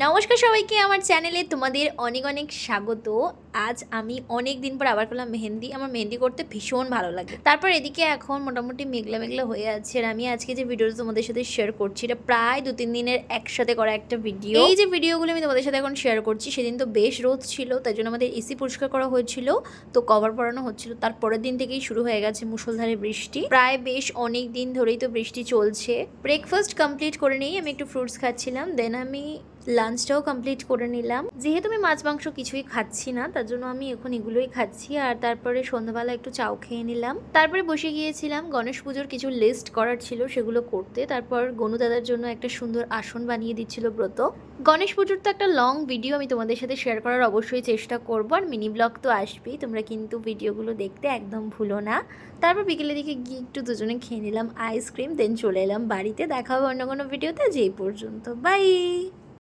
নমস্কার সবাইকে আমার চ্যানেলে তোমাদের অনেক অনেক স্বাগত। আজ আমি অনেক দিন পর আবার করলাম মেহেন্দি। আমার মেহেন্দি করতে ভীষণ ভালো লাগে। তারপর এদিকে এখন মোটামুটি মেঘলা মেঘলা হয়ে আছে, আর আমি আজকে যে ভিডিওটা তোমাদের সাথে শেয়ার করছি এটা প্রায় 2-3 দিনের একসাথে করা একটা ভিডিও। এই যে ভিডিওগুলো আমি তোমাদের সাথে এখন শেয়ার করছি, সেদিন তো বেশ রোদ ছিল, তাই জন্য আমাদের এসি পরিষ্কার করা হয়েছিল, তো কভার পরানো হচ্ছিল। তারপরের দিন থেকেই শুরু হয়ে গেছে মুষলধারে বৃষ্টি, প্রায় বেশ অনেক দিন ধরেই তো বৃষ্টি চলছে। ব্রেকফাস্ট কমপ্লিট করে নিই, আমি একটু ফ্রুটস খাচ্ছিলাম, দেন আমি লাঞ্চটাও কমপ্লিট করে নিলাম। যেহেতু আমি মাছ মাংস কিছুই খাচ্ছি না, তার জন্য আমি এখন এগুলোই খাচ্ছি। আর তারপরে সন্ধ্যাবেলা একটু চাও খেয়ে নিলাম। তারপরে বসে গিয়েছিলাম গণেশ পুজোর কিছু লিস্ট করার ছিল সেগুলো করতে। তারপর গনু দাদার জন্য একটা সুন্দর আসন বানিয়ে দিচ্ছিল ব্রত। গণেশ পুজোর তো একটা লং ভিডিও আমি তোমাদের সাথে শেয়ার করার অবশ্যই চেষ্টা করবো, আর মিনি ব্লগ তো আসবেই, তোমরা কিন্তু ভিডিওগুলো দেখতে একদম ভুলো না। তারপর বিকেলের দিকে গিয়ে একটু দুজনে খেয়ে নিলাম আইসক্রিম, দেন চলে এলাম বাড়িতে। দেখা হবে অন্য কোনো ভিডিওতে। আজ এই পর্যন্ত, বাই।